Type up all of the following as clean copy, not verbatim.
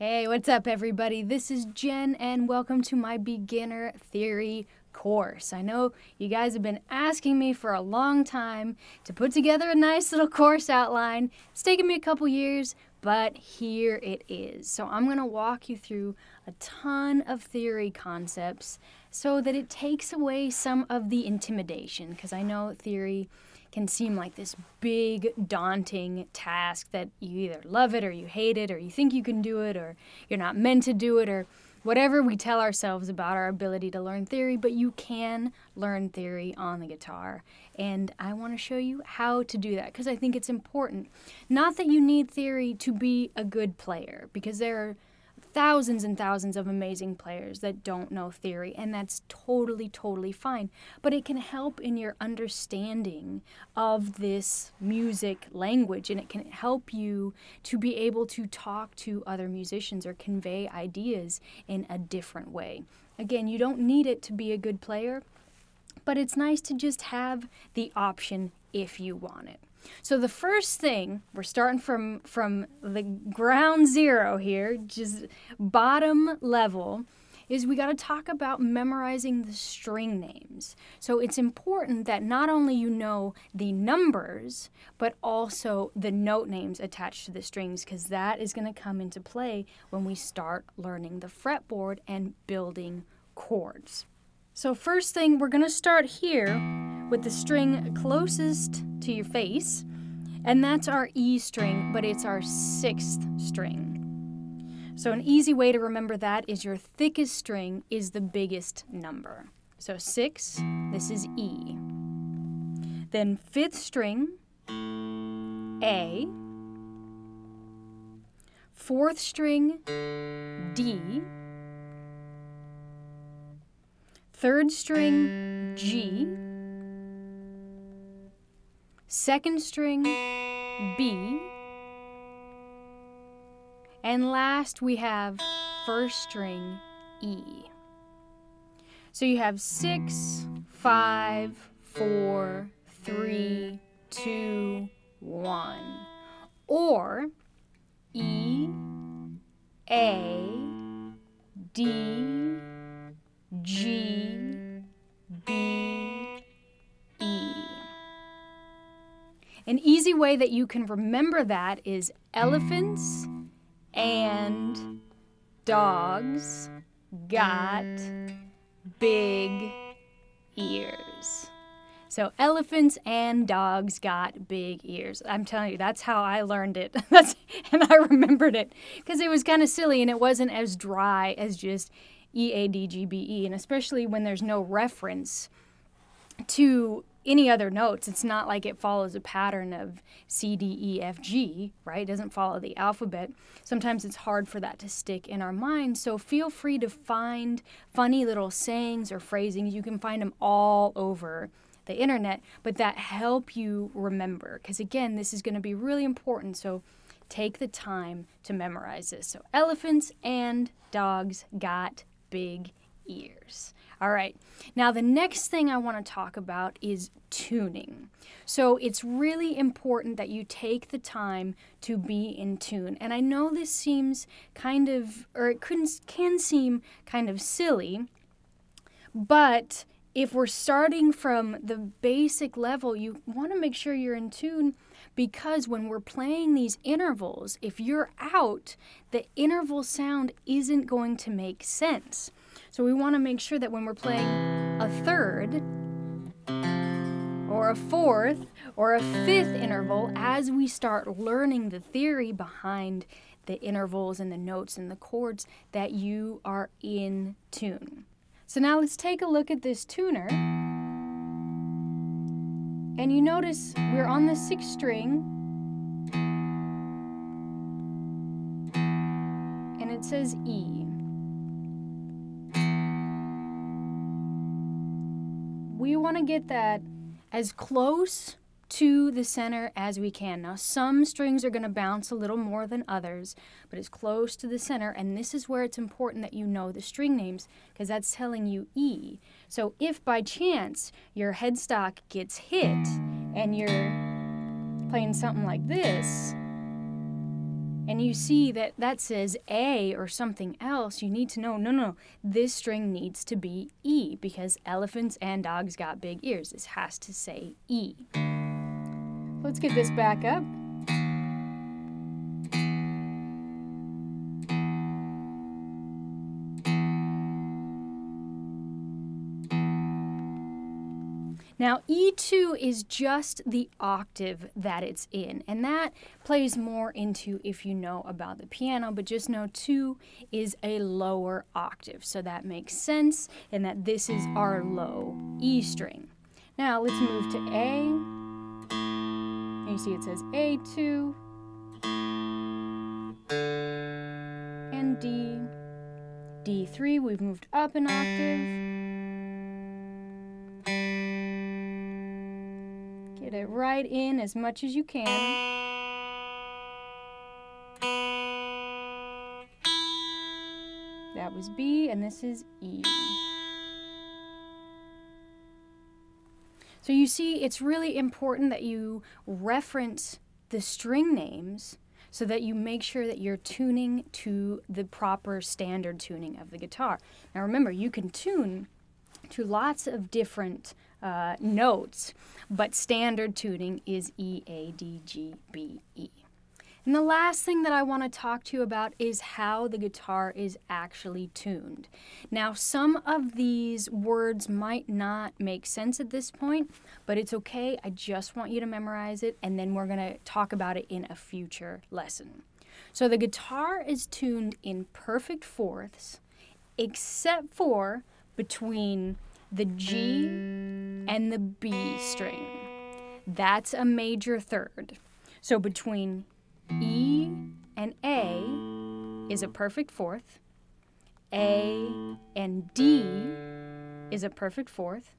Hey, what's up everybody? This is Jen and welcome to my beginner theory course. I know you guys have been asking me for a long time to put together a nice little course outline. It's taken me a couple years, but here it is. So I'm going to walk you through a ton of theory concepts so that it takes away some of the intimidation, because I know theory can seem like this big, daunting task that you either love it or you hate it or you think you can do it or you're not meant to do it or whatever we tell ourselves about our ability to learn theory, but you can learn theory on the guitar. And I want to show you how to do that because I think it's important. Not that you need theory to be a good player, because there are thousands and thousands of amazing players that don't know theory, and that's totally fine. But it can help in your understanding of this music language, and it can help you to be able to talk to other musicians or convey ideas in a different way. Again, you don't need it to be a good player, but it's nice to just have the option if you want it. So the first thing, we're starting from the ground zero here, just bottom level, is we got to talk about memorizing the string names. So it's important that not only you know the numbers, but also the note names attached to the strings, because that is going to come into play when we start learning the fretboard and building chords. So first thing, we're going to start here with the string closest to your face, and that's our E string, but it's our 6th string. So an easy way to remember that is your thickest string is the biggest number. So 6, this is E. Then 5th string, A. 4th string, D. 3rd string, G. 2nd string, B. And last we have 1st string, E. So you have 6, 5, 4, 3, 2, 1. Or E, A, D, G, B, E. An easy way that you can remember that is elephants and dogs got big ears. So elephants and dogs got big ears. I'm telling you, that's how I learned it. And I remembered it because it was kind of silly and it wasn't as dry as just E, A, D, G, B, E. And especially when there's no reference to any other notes, it's not like it follows a pattern of C, D, E, F, G, right? It doesn't follow the alphabet. Sometimes it's hard for that to stick in our minds, so feel free to find funny little sayings or phrasings. You can find them all over the internet, but that help you remember, because again, this is going to be really important, so take the time to memorize this. So elephants and dogs got big ears. All right, now the next thing I want to talk about is tuning. So it's really important that you take the time to be in tune. And I know this seems kind of, or it can seem kind of silly, but if we're starting from the basic level, you want to make sure you're in tune, because when we're playing these intervals, if you're out, the interval sound isn't going to make sense. So we want to make sure that when we're playing a 3rd or a 4th or a 5th interval, as we start learning the theory behind the intervals and the notes and the chords, that you are in tune. So now let's take a look at this tuner. And you notice we're on the 6th string, and it says E. We want to get that as close to the center as we can. Now, some strings are going to bounce a little more than others, but it's close to the center, and this is where it's important that you know the string names, because that's telling you E. So if by chance your headstock gets hit and you're playing something like this, and you see that that says A or something else, you need to know, no, this string needs to be E because elephants and dogs got big ears. This has to say E. Let's get this back up. Now, E2 is just the octave that it's in, and that plays more into if you know about the piano, but just know 2 is a lower octave, so that makes sense, and that this is our low E string. Now, let's move to A. You see it says A2, and D. D3, we've moved up an octave. Get it right in as much as you can. That was B, and this is E. So you see, it's really important that you reference the string names so that you make sure that you're tuning to the proper standard tuning of the guitar. Now remember, you can tune to lots of different notes, but standard tuning is E, A, D, G, B, E. And the last thing that I want to talk to you about is how the guitar is actually tuned. Now, some of these words might not make sense at this point, but it's okay. I just want you to memorize it, and then we're going to talk about it in a future lesson. So the guitar is tuned in perfect fourths, except for between the G and the B string. That's a major third. So between E and A is a perfect fourth. A and D is a perfect fourth.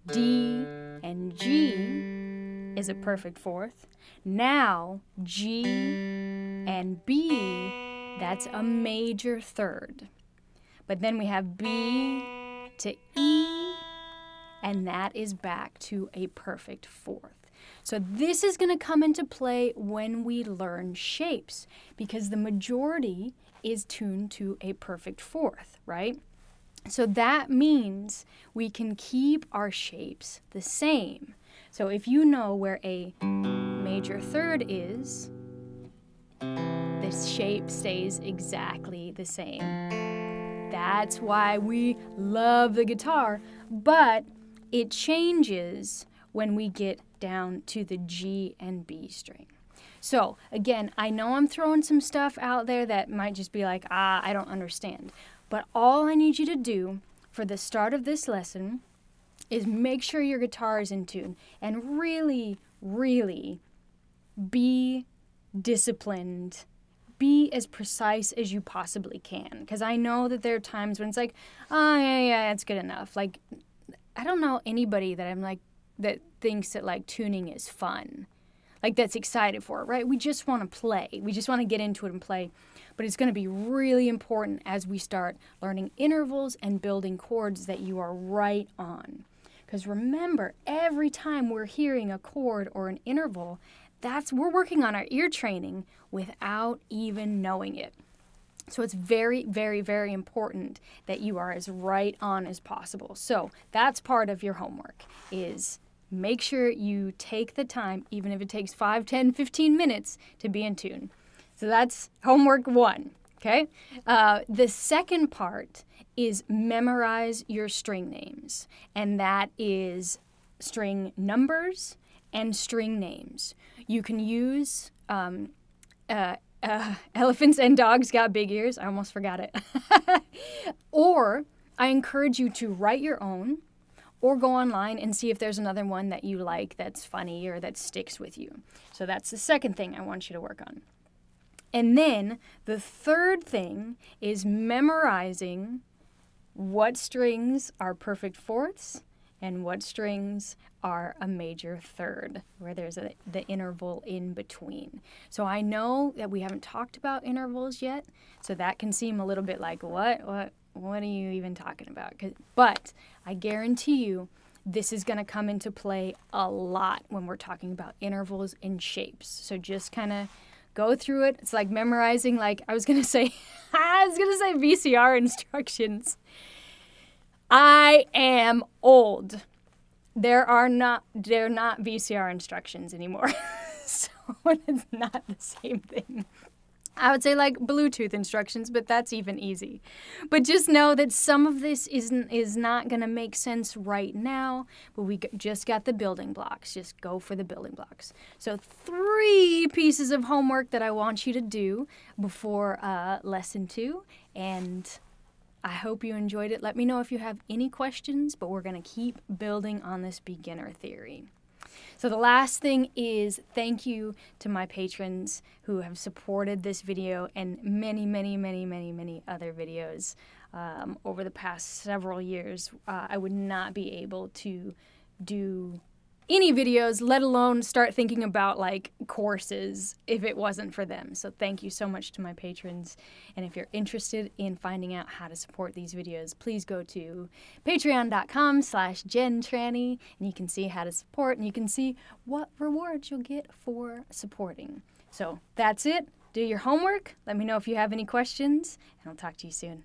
D and G is a perfect fourth. Now G and B, that's a major third. But then we have B to E, and that is back to a perfect fourth. So this is going to come into play when we learn shapes, because the majority is tuned to a perfect fourth, right? So that means we can keep our shapes the same. So if you know where a major third is, the shape stays exactly the same. That's why we love the guitar, but it changes when we get down to the G and B string. So again, I know I'm throwing some stuff out there that might just be like, I don't understand. But all I need you to do for the start of this lesson is make sure your guitar is in tune and really, really be disciplined. Be as precise as you possibly can. Because I know that there are times when it's like, oh, yeah, it's good enough. Like, I don't know anybody that I'm like, that thinks that like tuning is fun. Like that's excited for it, right? We just want to play. We just want to get into it and play. But it's going to be really important as we start learning intervals and building chords that you are right on. Because remember, every time we're hearing a chord or an interval, we're working on our ear training without even knowing it. So it's very, very, very important that you are as right on as possible. So that's part of your homework, is make sure you take the time, even if it takes 5, 10, 15 minutes, to be in tune. So that's homework 1, okay? The second part is memorize your string names, and that is string numbers and string names. You can use elephants and dogs got big ears. I almost forgot it. Or I encourage you to write your own, or go online and see if there's another one that you like that's funny or that sticks with you. So that's the second thing I want you to work on. And then the third thing is memorizing what strings are perfect fourths and what strings are a major third, where there's the interval in between. So I know that we haven't talked about intervals yet, so that can seem a little bit like, what are you even talking about? But I guarantee you this is going to come into play a lot when we're talking about intervals and shapes. So just kind of go through it. It's like memorizing, like I was gonna say VCR instructions. I am old. They're not VCR instructions anymore. So it's not the same thing. I would say like Bluetooth instructions, but that's even easy. But just know that some of this is not going to make sense right now, but we just got the building blocks. Just go for the building blocks. So 3 pieces of homework that I want you to do before lesson 2, and I hope you enjoyed it. Let me know if you have any questions, but we're going to keep building on this beginner theory. So the last thing is thank you to my patrons who have supported this video and many, many, many, many, many other videos over the past several years. I would not be able to do any videos, let alone start thinking about like courses if it wasn't for them. So thank you so much to my patrons. And if you're interested in finding out how to support these videos, please go to patreon.com/JenTrani and you can see how to support and you can see what rewards you'll get for supporting. So that's it. Do your homework. Let me know if you have any questions and I'll talk to you soon.